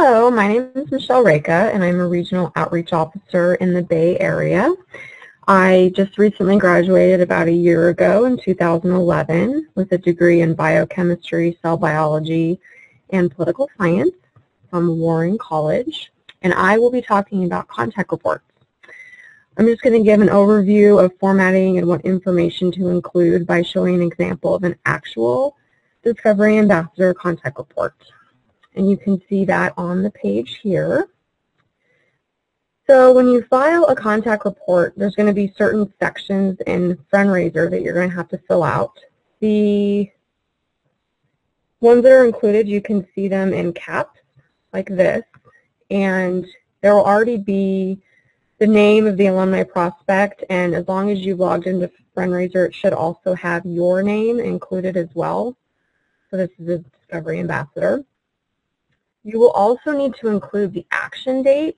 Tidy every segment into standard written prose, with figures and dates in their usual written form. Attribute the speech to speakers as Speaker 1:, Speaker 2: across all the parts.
Speaker 1: Hello, my name is Michelle Reka, and I'm a Regional Outreach Officer in the Bay Area. I just recently graduated about a year ago in 2011 with a degree in biochemistry, cell biology, and political science from Warren College, and I will be talking about contact reports. I'm just going to give an overview of formatting and what information to include by showing an example of an actual Discovery Ambassador contact report. And you can see that on the page here. So when you file a contact report, there's going to be certain sections in Friendraiser that you're going to have to fill out. The ones that are included, you can see them in caps like this, and there will already be the name of the alumni prospect, and as long as you've logged into Friendraiser, it should also have your name included as well. So this is a Discovery Ambassador. You will also need to include the action date,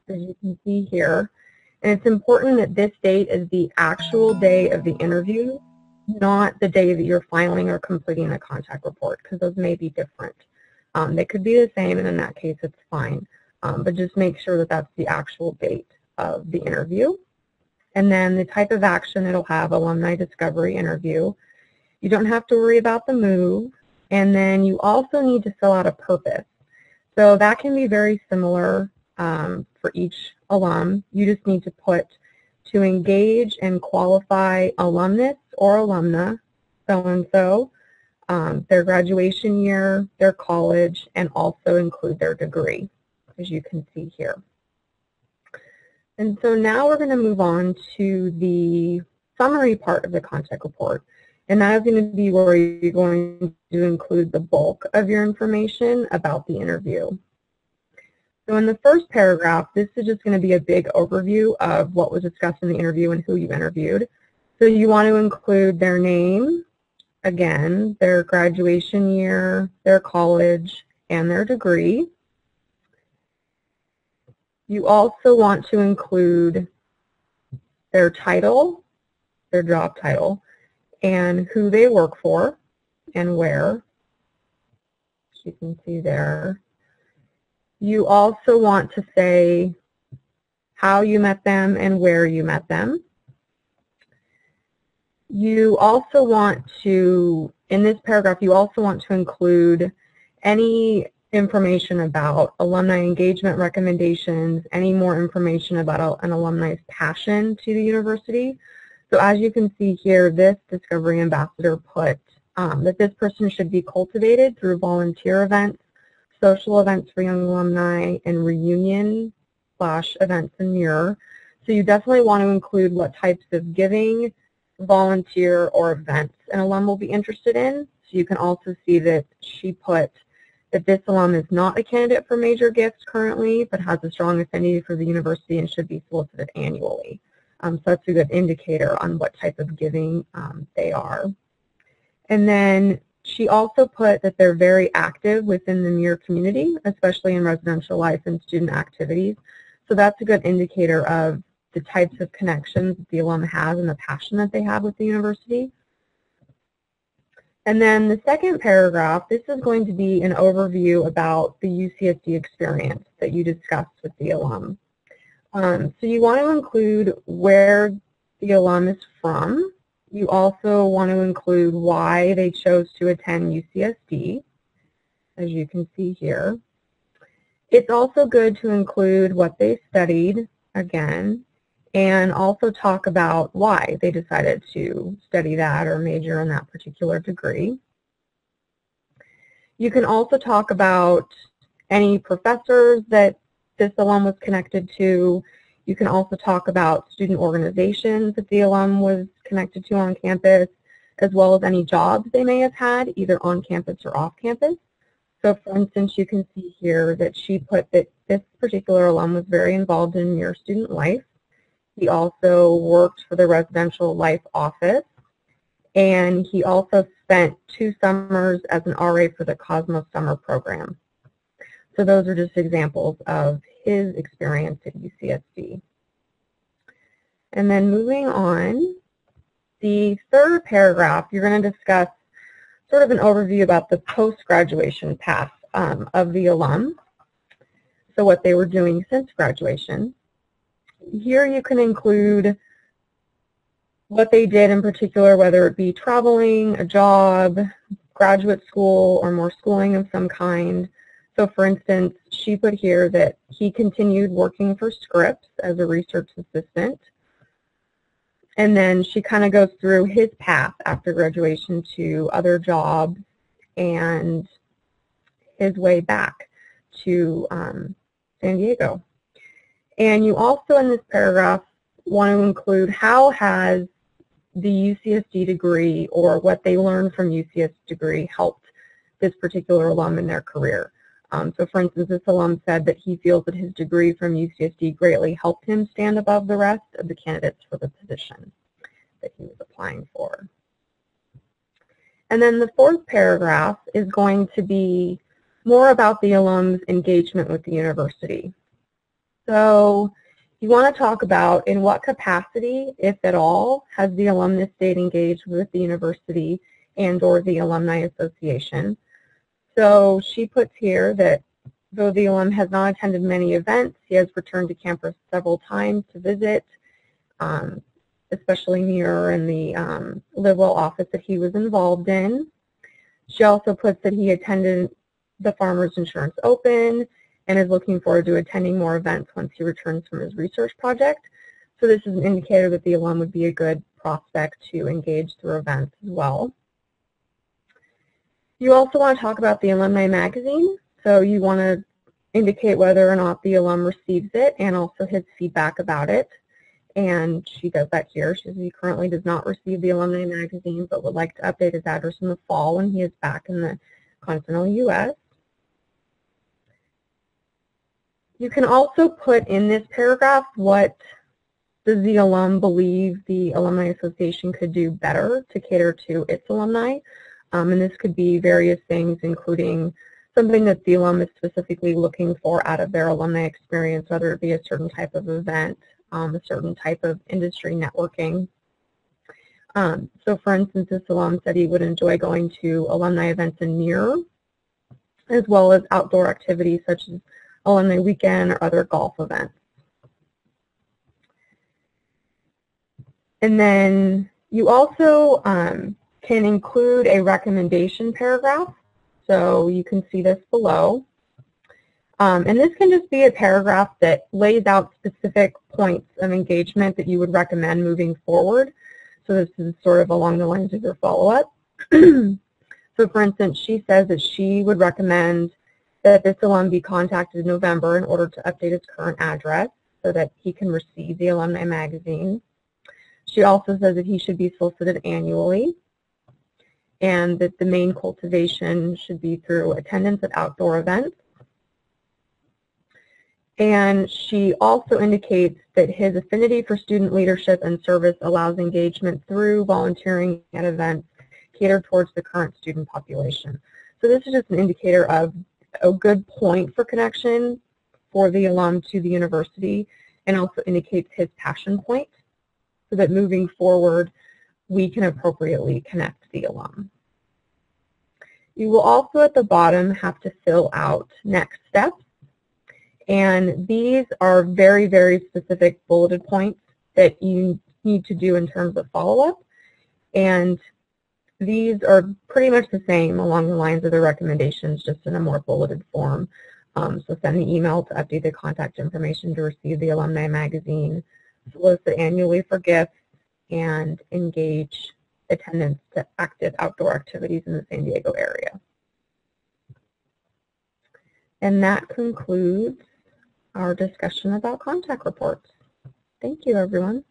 Speaker 1: as you can see here. And it's important that this date is the actual day of the interview, not the day that you're filing or completing the contact report, because those may be different. They could be the same, and in that case, it's fine. But just make sure that that's the actual date of the interview. And then the type of action, it'll have alumni discovery interview. You don't have to worry about the move. And then you also need to fill out a purpose. So that can be very similar for each alum. You just need to put to engage and qualify alumnus or alumna, so-and-so, their graduation year, their college, and also include their degree, as you can see here. And so now we're going to move on to the summary part of the contact report. And that is going to be where you're going to include the bulk of your information about the interview. So in the first paragraph, this is just going to be a big overview of what was discussed in the interview and who you interviewed. So you want to include their name, again, their graduation year, their college, and their degree. You also want to include their title, their job title, and who they work for and where, as you can see there. You also want to say how you met them and where you met them. You also want to, in this paragraph, you also want to include any information about alumni engagement recommendations, any more information about an alumni's passion to the university. So as you can see here, this Discovery Ambassador put that this person should be cultivated through volunteer events, social events for young alumni, and reunion/events in Muir. So you definitely want to include what types of giving, volunteer, or events an alum will be interested in. So you can also see that she put that this alum is not a candidate for major gifts currently, but has a strong affinity for the university and should be solicited annually. So that's a good indicator on what type of giving they are. And then she also put that they're very active within the Muir community, especially in residential life and student activities. So that's a good indicator of the types of connections that the alum has and the passion that they have with the university. And then the second paragraph, this is going to be an overview about the UCSD experience that you discussed with the alum. So you want to include where the alum is from. You also want to include why they chose to attend UCSD, as you can see here. It's also good to include what they studied, again, and also talk about why they decided to study that or major in that particular degree. You can also talk about any professors that this alum was connected to. You can also talk about student organizations that the alum was connected to on campus, as well as any jobs they may have had, either on campus or off campus. So for instance, you can see here that she put that this particular alum was very involved in Muir student life. He also worked for the residential life office, and he also spent 2 summers as an RA for the Cosmos Summer Program. So those are just examples of his experience at UCSD. And then moving on, the third paragraph, you're going to discuss sort of an overview about the post-graduation path of the alum. so what they were doing since graduation. Here you can include what they did in particular, whether it be traveling, a job, graduate school, or more schooling of some kind. So for instance, she put here that he continued working for Scripps as a research assistant. And then she kind of goes through his path after graduation to other jobs and his way back to San Diego. And you also in this paragraph want to include how has the UCSD degree or what they learned from UCSD degree helped this particular alum in their career. So for instance, this alum said that he feels that his degree from UCSD greatly helped him stand above the rest of the candidates for the position that he was applying for. And then the fourth paragraph is going to be more about the alum's engagement with the university. So you want to talk about in what capacity, if at all, has the alumnus stayed engaged with the university and or the Alumni Association. So she puts here that though the alum has not attended many events, he has returned to campus several times to visit, especially near in the Livewell office that he was involved in. She also puts that he attended the Farmers Insurance Open and is looking forward to attending more events once he returns from his research project. So this is an indicator that the alum would be a good prospect to engage through events as well. You also want to talk about the alumni magazine. So you want to indicate whether or not the alum receives it and also his feedback about it. And she does that here. She says he currently does not receive the alumni magazine but would like to update his address in the fall when he is back in the continental U.S. You can also put in this paragraph what does the alum believe the Alumni Association could do better to cater to its alumni. And this could be various things, including something that the alum is specifically looking for out of their alumni experience, whether it be a certain type of event, a certain type of industry networking. So for instance, this alum said he would enjoy going to alumni events in Muir, as well as outdoor activities such as alumni weekend or other golf events. And then you also can include a recommendation paragraph. So you can see this below. And this can just be a paragraph that lays out specific points of engagement that you would recommend moving forward. So this is sort of along the lines of your follow-up. So for instance, she says that she would recommend that this alum be contacted in November in order to update his current address so that he can receive the alumni magazine. She also says that he should be solicited annually and that the main cultivation should be through attendance at outdoor events. And she also indicates that his affinity for student leadership and service allows engagement through volunteering at events catered towards the current student population. So this is just an indicator of a good point for connection for the alum to the university and also indicates his passion point so that moving forward we can appropriately connect the alum. You will also at the bottom have to fill out next steps. And these are very, very specific bulleted points that you need to do in terms of follow-up. And these are pretty much the same along the lines of the recommendations, just in a more bulleted form. So send the email to update the contact information to receive the alumni magazine, solicit annually for gifts, and engage attendance to active outdoor activities in the San Diego area. And that concludes our discussion about contact reports. Thank you, everyone.